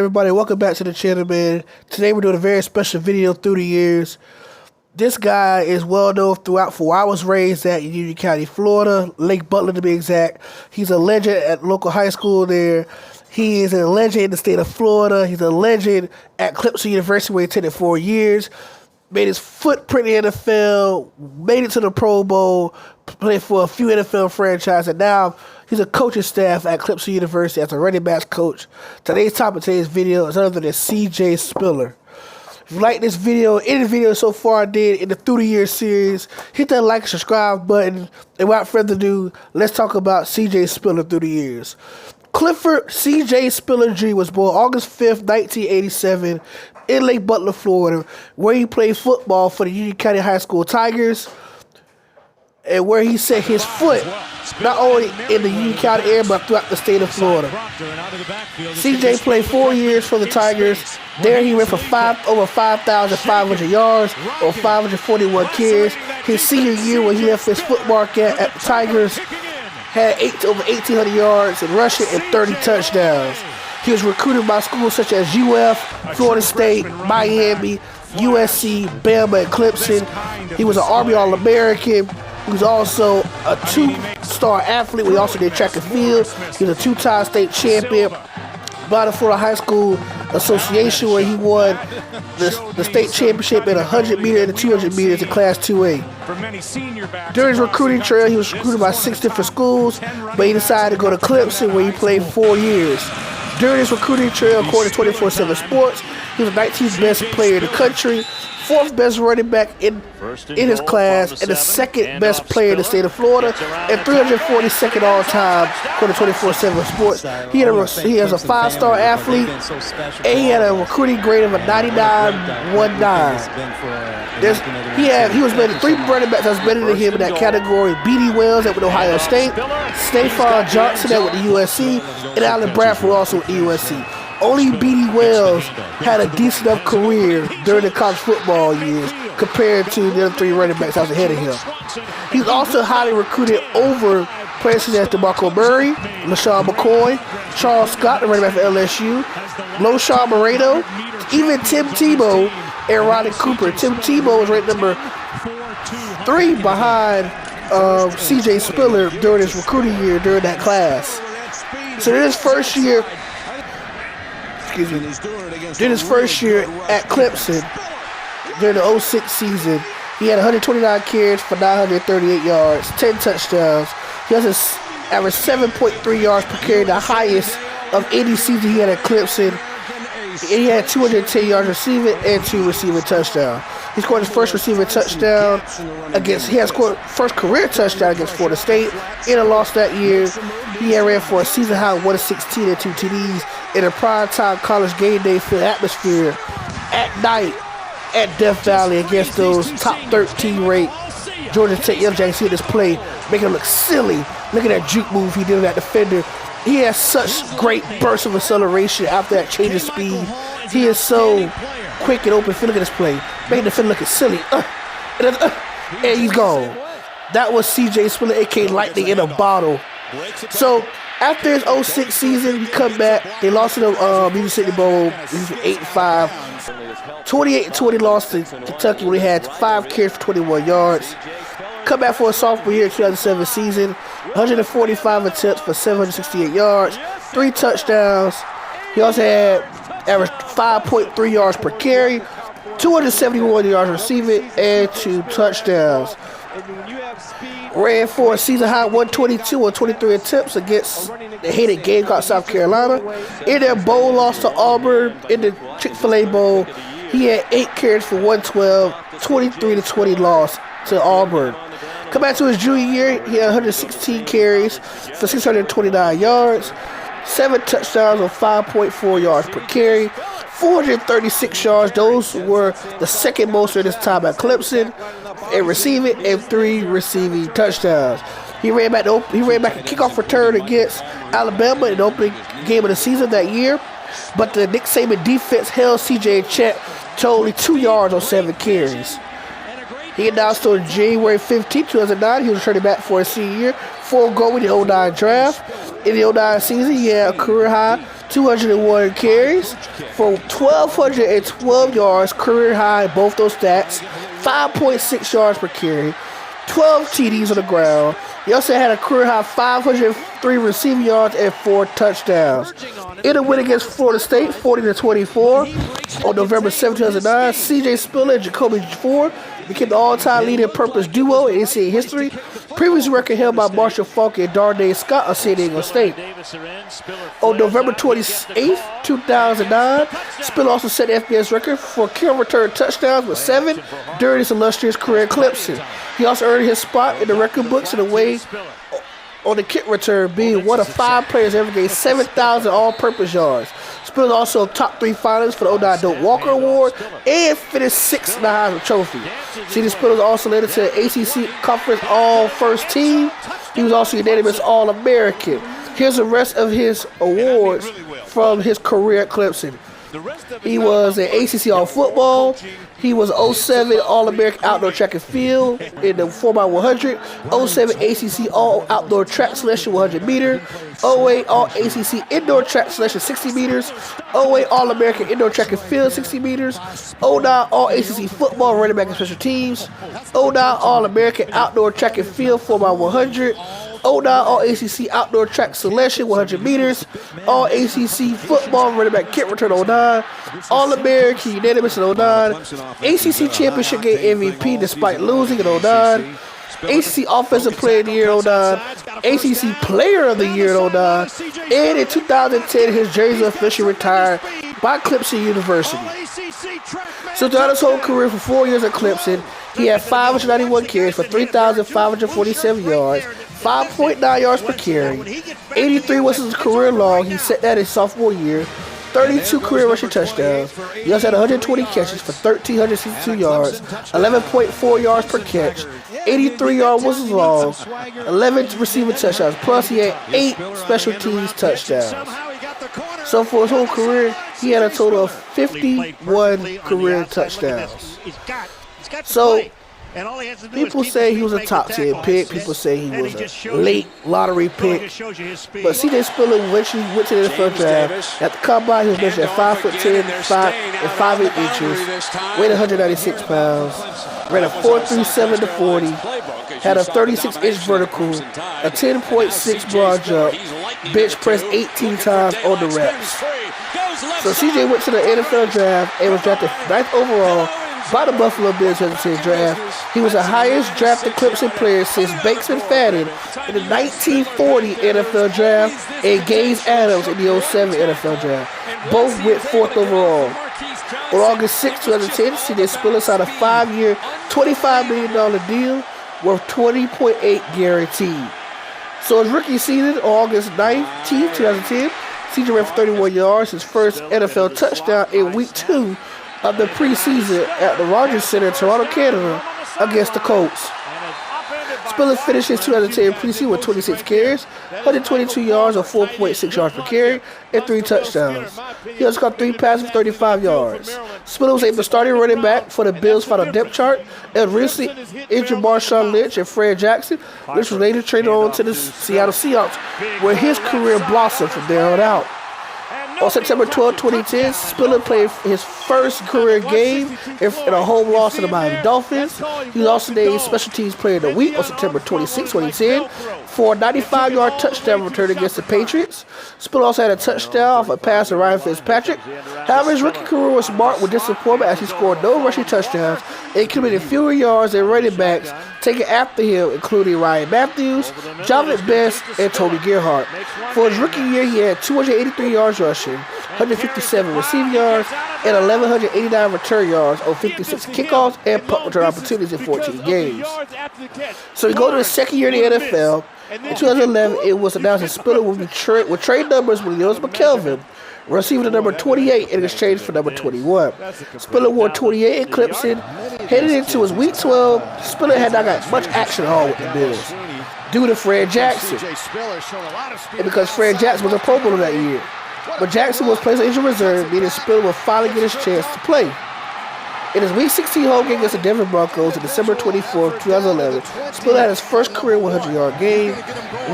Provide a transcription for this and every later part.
everybody? Welcome back to the channel, man. Today we're doing a very special video through the years. This guy is well known throughout where I was raised at in Union County, Florida, Lake Butler to be exact. He's a legend at local high school there. He is a legend in the state of Florida. He's a legend at Clemson University where he attended 4 years. Made his footprint in the NFL, made it to the Pro Bowl, played for a few NFL franchises, and now he's a coaching staff at Clemson University as a running backs coach. Today's topic of today's video is none other than C.J. Spiller. If you like this video, any video so far I did in the Through the Years series, hit that like and subscribe button. And without further ado, let's talk about C.J. Spiller through the years. Clifford C.J. Spiller Jr. was born August 5th, 1987 in Lake Butler, Florida, where he played football for the Union County High School Tigers, and where he set his foot not only in the Union County area but throughout the state of Florida. CJ played 4 years for the Tigers. There he ran for over 5,500 yards or 541 carries. His senior year when he left his football at the Tigers, had over 1,800 yards in rushing and 30 touchdowns. He was recruited by schools such as UF, Florida State, Miami, USC, Bama, and Clemson. He was an Army All-American. He was also a 2-star athlete. We also did track and field. He was a 2-time state champion by the Florida High School Association, where he won the state championship in 100 meters and the 200 meters in Class 2A. During his recruiting trail, he was recruited by 6 different schools, but he decided to go to Clemson, where he played 4 years. During his recruiting trail, according to 24/7 Sports, he was the 19th best player in the country, 4th best running back in his class, and the 2nd best player in the state of Florida, and 342nd all-time, according to 24/7 Sports. He is a 5-star athlete, and he had a recruiting grade of a 99.19. He was better. 3 running backs that was better than him in that category: B.D. Wells that with Ohio State, Stephon Johnson that with the USC, and Allen Bradford also with the USC. Only B.D. Wells had a decent enough career during the college football years compared to the other 3 running backs that was ahead of him. He's also highly recruited over players such as DeMarco Murray, LaShawn McCoy, Charles Scott, the running back for LSU, Loshawn Moreno, even Tim Tebow and Ronnie Cooper. Tim Tebow was ranked number 3 behind C.J. Spiller during his recruiting year during that class. So in his first year, during his first year at Clemson, during the 06 season, he had 129 carries for 938 yards, 10 touchdowns. He has averaged 7.3 yards per carry, the highest of any season he had at Clemson. And he had 210 yards receiving and 2 receiving touchdowns. He scored his first receiving touchdown he had scored first career touchdown against Florida State in a loss that year. He had ran for a season high 116 and 2 TDs in a primetime college game day filled atmosphere at night at Death Valley against those top 13 ranked Georgia Tech Young Jackets. See this play, making him look silly. Look at that juke move he did with that defender. He has such great bursts of acceleration after that change of speed. He is so quick and open. Look at this play, making the defender looking silly. And he's gone. That was C.J. Spiller, a.k.a. lightning in a bottle. So after his 06 season, he come back. They lost in the Mississippi Bowl. He was 8-5. 28-20 lost to Kentucky when he had 5 carries for 21 yards. Come back for a sophomore year in 2007 season. 145 attempts for 768 yards, 3 touchdowns. He also had averaged 5.3 yards per carry, 271 yards receiving, and 2 touchdowns. Ran for a season high 122 on 23 attempts against the hated Gamecock, South Carolina. In their bowl loss to Auburn in the Chick-fil-A Bowl, he had 8 carries for 112, 23-20 loss to Auburn. Come back to his junior year, he had 116 carries for 629 yards, 7 touchdowns on 5.4 yards per carry, 436 yards. Those were the 2nd most during his time at Clemson, and receiving, and 3 receiving touchdowns. He ran back a kickoff return against Alabama in the opening game of the season that year, but the Nick Saban defense held CJ in check to only 2 yards on 7 carries. He announced on January 15, 2009, he was returning back for his senior year, full goal in the 09 draft. In the 09 season, he had a career high 201 carries for 1,212 yards, career high, both those stats. 5.6 yards per carry, 12 TDs on the ground. He also had a career high 503 receiving yards and 4 touchdowns. In a win against Florida State, 40-24, on November 7, 2009, C.J. Spiller and Jacoby Ford became the all-time leading purpose duo in NCAA history. Previous record held by Marshall Faulk and Darnay Scott of San Diego State. On November 28, 2009, Spiller also set the FBS record for kill return touchdowns with 7 during his illustrious career at Clemson. He also earned his spot in the record books in a way on the kick return, being one of 5 players ever gained 7,000 all-purpose yards. Spiller also a top 3 finalist for the 09 Doak Walker Award and finished 6th in the Heisman Trophy. C.J. Spiller was also later to the ACC Conference All-First Team. He was also unanimous All-American. Here's the rest of his awards from his career at Clemson. He was an ACC All-Football. He was 07 All-American Outdoor Track and Field in the 4x100. 07 ACC All-Outdoor Track Selection 100 meter. 08 All-ACC Indoor Track Selection 60 meters. 08 All-American Indoor Track and Field 60 meters. 09 All-ACC Football Running Back and Special Teams. 09 All-American Outdoor Track and Field 4x100. 09 All-ACC Outdoor Track Selection 100 meters. All-ACC Football Running Back Kick Return 09. All-American Unanimous in 09. ACC Championship Game MVP despite losing in 09. ACC Offensive Player of the Year in 09. ACC Player of the Year in 09. And in 2010, his jersey officially retired by Clemson University. So throughout his whole career for 4 years at Clemson, he had 591 carries for 3,547 yards, 5.9 yards per carry. 83 was his career long. He set that his sophomore year. 32 career rushing touchdowns. He also had 120 catches for 1,362 yards, 11.4 yards per catch. 83-yard whistles long, 11 receiving touchdowns. Plus, he had 8 special teams touchdowns. So for his whole career, he had a total of 51 career touchdowns. So people say he was a top 10 pick. People say he was a late lottery pick. But C.J. Spiller eventually went to the NFL draft. At the combine, he was measured at 5'10", 5'8" inches, weighed 196 pounds, ran a 4.37 to 40, had a 36-inch vertical, a 10.6 broad jump, bench pressed 18 times on the reps. So C.J. went to the NFL draft and was drafted 9th overall by the Buffalo Bills in the 2010 draft. He was the highest drafted Clemson player since Banks and Fadden in the 1940 NFL draft and Gaines Adams in the 07 NFL draft. Both went 4th overall. On August 6, 2010, C.J. Spiller signed a 5-year, $25 million deal worth $20.8 guaranteed. So his rookie season, on August 19, 2010, C.J. ran for 31 yards, his first NFL touchdown in Week 2 of the preseason at the Rogers Center in Toronto, Canada, against the Colts. Spiller finished his 2010 preseason with 26 carries, 122 yards or 4.6 yards per carry, and 3 touchdowns. He also caught 3 passes for 35 yards. Spiller was able to start running back for the Bills' final depth chart, and recently injured Marshawn Lynch and Fred Jackson, which was later traded on to the Seattle Seahawks, where his career blossomed from there on out. On September 12, 2010, Spiller played his first career game in a home loss to the Miami Dolphins. He was also named Special Teams Player of the Week on September 26, 2010 for a 95-yard touchdown return against the Patriots. Spiller also had a touchdown off a pass to Ryan Fitzpatrick. However, his rookie career was marked with disappointment as he scored no rushing touchdowns and committed fewer yards than running backs taken after him, including Ryan Matthews, Jonathan Best, and Tony Gerhart. For his rookie year, he had 283 yards rushing, 157 receiving yards, and 1,189 return yards on 56 kickoffs and punt return opportunities in 14 games. So he go to his second year in the NFL. In 2011, it was announced that Spiller would trade numbers with Leos McKelvin, receiving the number 28 in exchange for number 21. Spiller wore 28 in Clemson. Headed into his Week 12, Spiller had not got much action at all with the Bills due to Fred Jackson, and because Fred Jackson was a Pro Bowler that year. But Jackson was placed on injured reserve, meaning Spiller would finally get his chance to play. In his Week 16 home game against the Denver Broncos on December 24, 2011, Spiller had his first career 100-yard game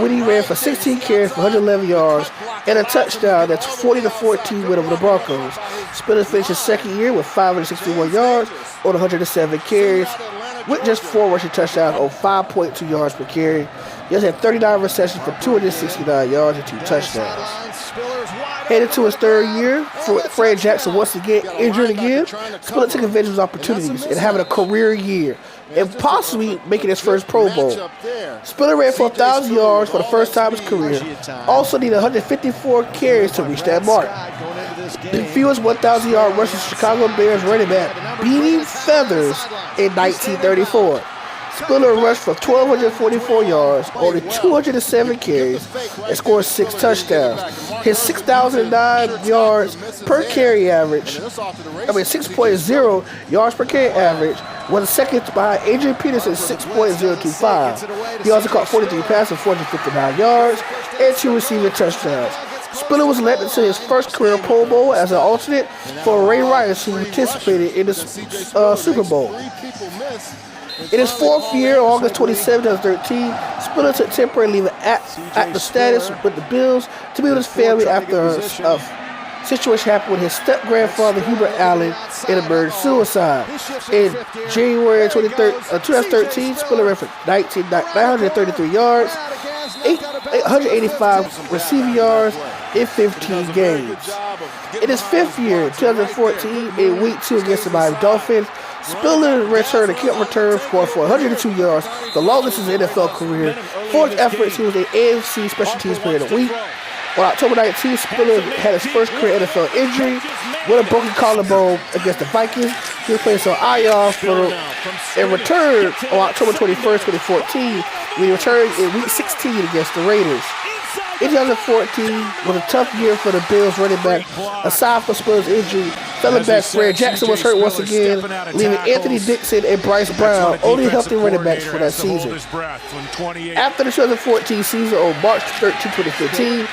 when he ran for 16 carries for 111 yards and a touchdown. That's 40-14 win over the Broncos. Spiller finished his second year with 561 yards on 107 carries, with just 4 rushing touchdowns on 5.2 yards per carry. He has had 39 receptions for 269 yards and 2 touchdowns. Headed to his third year, Fred Jackson once again injured again. Spiller took advantage of his opportunities and having a career year and possibly making his first Pro Bowl. Spiller ran for 1,000 yards for the first time in his career. Also needed 154 carries to reach that mark. The fewest 1,000-yard rushes Chicago Bears running back Beanie Feathers in 1934. Spiller rushed for 1,244 yards, only 207 carries, and scored 6 touchdowns. His 6,009 yards per carry average, 6.0 yards per carry average, was second behind Adrian Peterson's 6.025. He also caught 43 passes, 459 yards, and 2 receiving touchdowns. Spiller was elected to his first career Pro Bowl as an alternate for Ray Rice, who participated in the Super Bowl. In his 4th year, August 27, 2013, Spiller took temporary leave at the status with the Bills to be with his family after a situation happened with his step-grandfather, Hubert Allen, and emerged suicide. In January 2013, Spiller ran for 933 yards, 885 receiving yards in 15 games. In his 5th year, 2014, in Week 2 against the Miami Dolphins, Spiller returned a kick return scored for 102 yards, the longest in his NFL career. For his efforts, he was the AFC Special Teams Player of the Week. On October 19th, Spiller had his first career NFL injury with a broken collarbone against the Vikings. He was placed on IR and returned on October 21st, 2014, when he returned in Week 16 against the Raiders. In 2014 was a tough year for the Bills running back. Aside from Spiller's injury, fellow back Fred Jackson was hurt once again, leaving Anthony Dixon and Bryce Brown only healthy running backs for that season. After the 2014 season on March 13, 2015,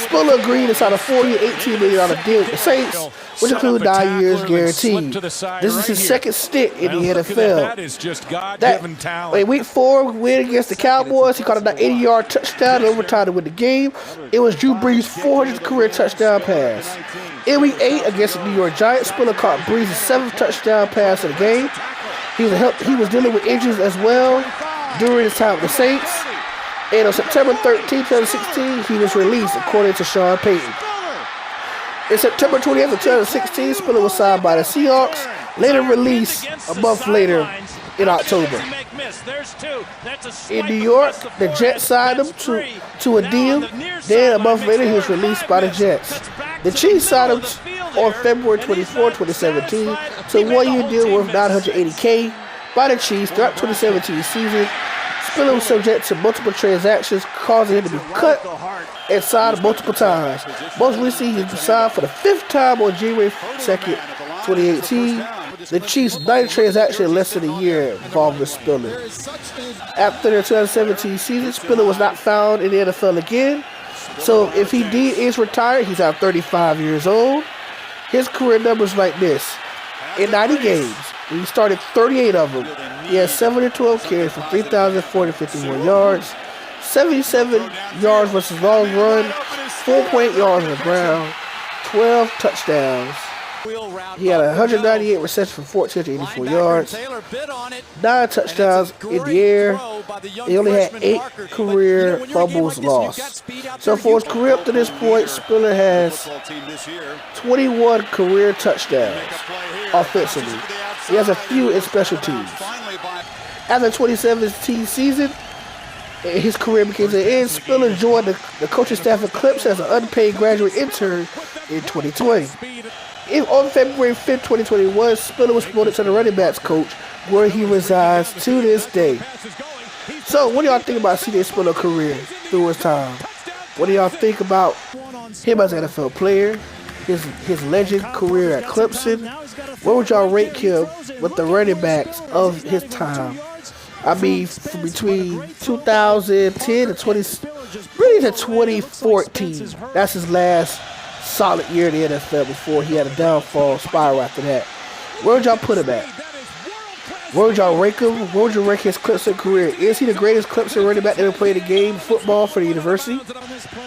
Spiller agreed to sign a 4-year, $18 million deal with the Saints, which includes 9 years guaranteed. This is his second stint in the NFL. In Week 4 win against the Cowboys, he caught an 80-yard touchdown and overtime to win the game. It was Drew Brees' 400th career touchdown pass. In Week 8 against the New York Giants, Spiller caught Brees' 7th touchdown pass of the game. He was dealing with injuries as well during his time with the Saints. And on September 13, 2016, he was released, according to Sean Payton. In September 28th of 2016, Spiller was signed by the Seahawks, later released a month later in October. In New York, the Jets signed him to a deal. Then a month later, he was released by the Jets. The Chiefs signed him on February 24, 2017 to a 1-year deal worth $980K by the Chiefs throughout 2017 season. Spiller was subject to multiple transactions, causing him to be cut and signed multiple times. Most recently, he was signed for the 5th time on January 2nd, 2018. The Chiefs' 9th transaction in less than a year involving Spiller. After the 2017 season, Spiller was not found in the NFL again. So if he is retired, he's now 35 years old. His career numbers like this. In 90 games, he started 38 of them. He had 712 carries for 3,451 yards, 77 yards versus long run, 4.8 yards on the ground, 12 touchdowns. He had 198 receptions for 1,484 yards, 9 touchdowns in the air. He only had 8 career fumbles lost. So for his career up to this point, Spiller has 21 career touchdowns offensively. He has a few in special teams. After the 2017 season, his career became to an end. Spiller joined the coaching staff of Clips as an unpaid graduate intern in 2020. On February 5th, 2021, Spiller was promoted to the running backs coach, where he resides to this day. So, what do y'all think about C.J. Spiller's career through his time? What do y'all think about him as an NFL player, his legend career at Clemson? Where would y'all rank him with the running backs of his time? I mean, between 2010 and 2014. That's his last solid year in the NFL before he had a downfall spiral after that. Where would y'all put him at? Where would y'all rank him? Where would you rank his Clemson career? Is he the greatest Clemson running back that ever played the game football for the university?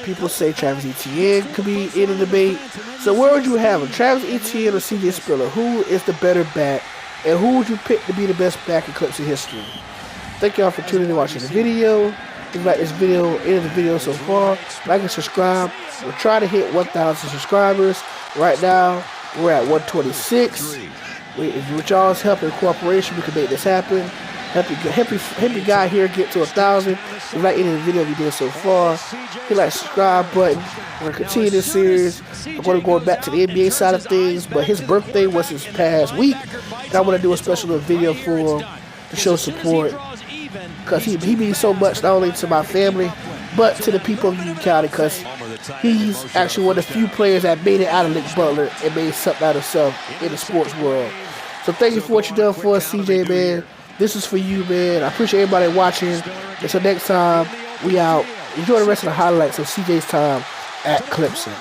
People say Travis Etienne could be in the debate. So where would you have him? Travis Etienne or C.J. Spiller? Who is the better back? And who would you pick to be the best back in Clemson history? Thank y'all for tuning in and watching the video. If you like this video, end of the video so far, like and subscribe. We're trying to hit 1,000 subscribers. Right now, we're at 126. With y'all's help and cooperation, we can make this happen. Help your guy here get to 1,000. If you like any of the video we did so far, hit that subscribe button. We're going to continue this series. I'm going to go back to the NBA side of things, but his birthday was this past week. And I want to do a special little video for him to show support. Because he means so much, not only to my family, but to the people of Union County, because he's actually one of the few players that made it out of Lake Butler and made something out of himself in the sports world. So thank you for what you done for us, CJ, man. This is for you, man. I appreciate everybody watching. Until next time, we out. Enjoy the rest of the highlights of CJ's time at Clemson.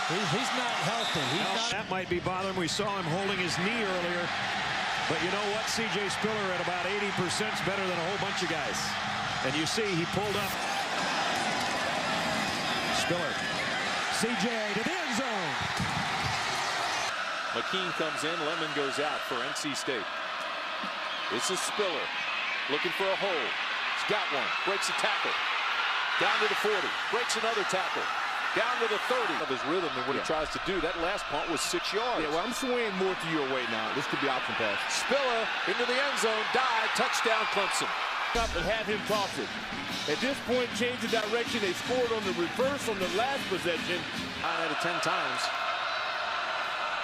He's not healthy. That might be bothering him. We saw him holding his knee earlier. But you know what? C.J. Spiller at about 80% is better than a whole bunch of guys. And you see he pulled up. Spiller. C.J. to the end zone. McKean comes in. Lemon goes out for NC State. This is Spiller looking for a hole. He's got one. Breaks a tackle. Down to the 40. Breaks another tackle. Down to the 30 of his rhythm and what he tries to do. That last punt was 6 yards. Yeah, well, I'm swinging more to your way now. This could be option pass. Spiller into the end zone. Dive. Touchdown, Clemson. Up and have him toss it. At this point, change the direction. They scored on the reverse on the last possession. 9 out of 10 times.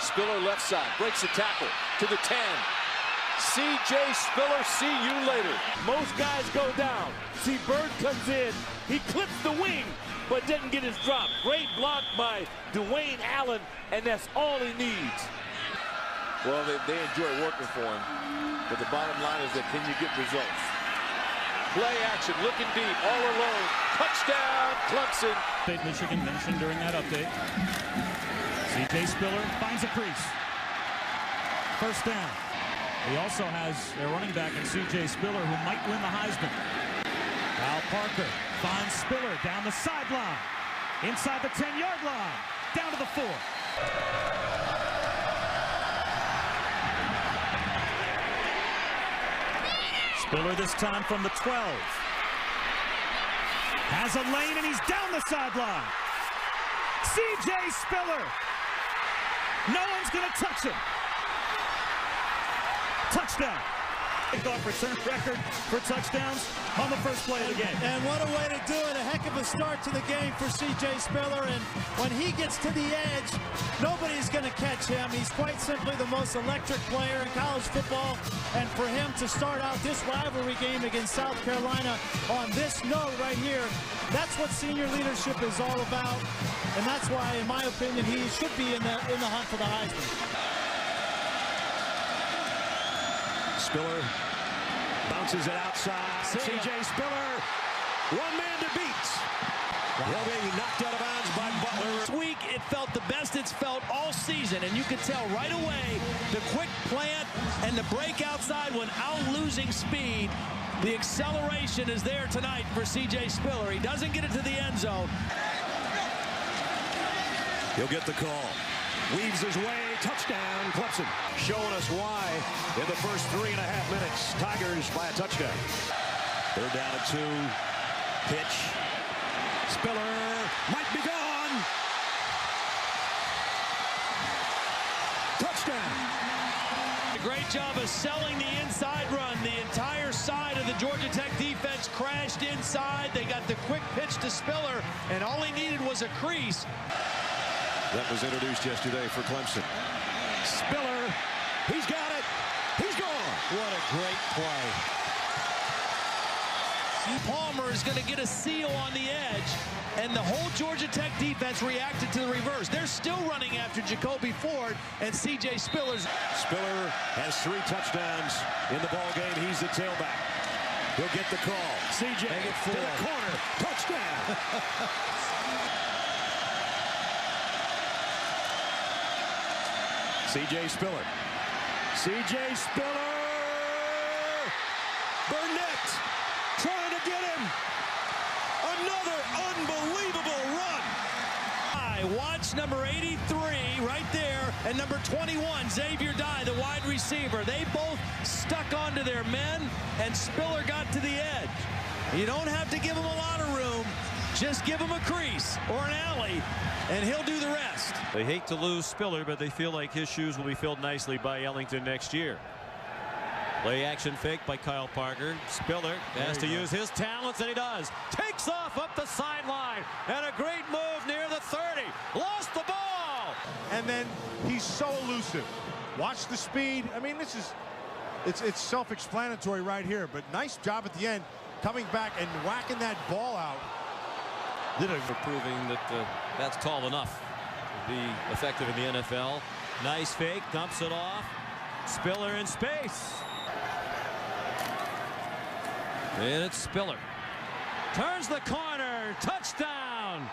Spiller left side. Breaks the tackle to the 10. C.J. Spiller, see you later. Most guys go down. See, Bird comes in. He clips the wing, but didn't get his drop. Great block by Dwayne Allen, and that's all he needs. Well, they enjoy working for him, but the bottom line is that can you get results? Play action, looking deep, all alone. Touchdown, Clemson. State Michigan mentioned during that update. C.J. Spiller finds a crease. First down. He also has a running back in C.J. Spiller who might win the Heisman. Al Parker finds Spiller down the sideline. Inside the 10-yard line. Down to the 4. Spiller this time from the 12. Has a lane and he's down the sideline. C.J. Spiller. No one's going to touch him. Touchdown. Kickoff return record for touchdowns on the first play of the game. And what a way to do it. A heck of a start to the game for C.J. Spiller. And when he gets to the edge, nobody's going to catch him. He's quite simply the most electric player in college football. And for him to start out this rivalry game against South Carolina on this note right here, that's what senior leadership is all about. And that's why, in my opinion, he should be in the hunt for the Heisman. Spiller bounces it outside. C.J. Spiller, one man to beat. He'll be knocked out of bounds by Butler. This week, it felt the best it's felt all season, and you could tell right away the quick plant and the break outside without losing speed. The acceleration is there tonight for C.J. Spiller. He doesn't get it to the end zone. He'll get the call. Weaves his way, touchdown, Clemson. Showing us why in the first 3.5 minutes. Tigers by a touchdown. They're down to 2. Pitch. Spiller might be gone. Touchdown. A great job of selling the inside run. The entire side of the Georgia Tech defense crashed inside. They got the quick pitch to Spiller, and all he needed was a crease. That was introduced yesterday for Clemson. Spiller, he's got it. He's gone. What a great play. Palmer is going to get a seal on the edge, and the whole Georgia Tech defense reacted to the reverse. They're still running after Jacoby Ford, and C.J. Spiller has 3 touchdowns in the ball game. He's the tailback. He'll get the call. C.J. to the corner. Touchdown. C.J. Spiller. C.J. Spiller Burnett trying to get him. Another unbelievable run. Watch number 83 right there and number 21, Xavier Dye, the wide receiver. They both stuck onto their men, and Spiller got to the edge. You don't have to give him a lot of room. Just give him a crease or an alley, and he'll do the rest. They hate to lose Spiller, but they feel like his shoes will be filled nicely by Ellington next year. Play action fake by Kyle Parker. Spiller has to use his talents, and he does. Takes off up the sideline, and a great move near the 30. Lost the ball. And then he's so elusive. Watch the speed. I mean, it's self-explanatory right here, but nice job at the end, coming back and whacking that ball out. For proving that that's tall enough to be effective in the NFL. Nice fake, dumps it off. Spiller in space. And it's Spiller. Turns the corner. Touchdown.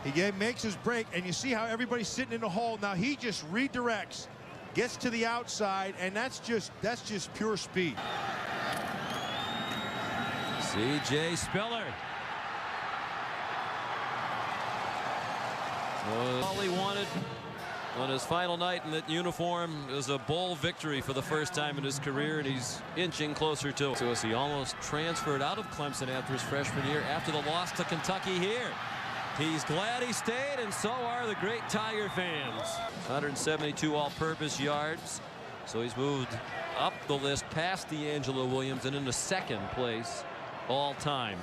He makes his break, and you see how everybody's sitting in the hole. Now he just redirects, gets to the outside, and that's just pure speed. C.J. Spiller. All he wanted on his final night in that uniform is a bowl victory for the first time in his career, and he's inching closer to it. So he almost transferred out of Clemson after his freshman year after the loss to Kentucky here. He's glad he stayed, and so are the great Tiger fans. 172 all-purpose yards. So he's moved up the list past DeAngelo Williams and into second place all time.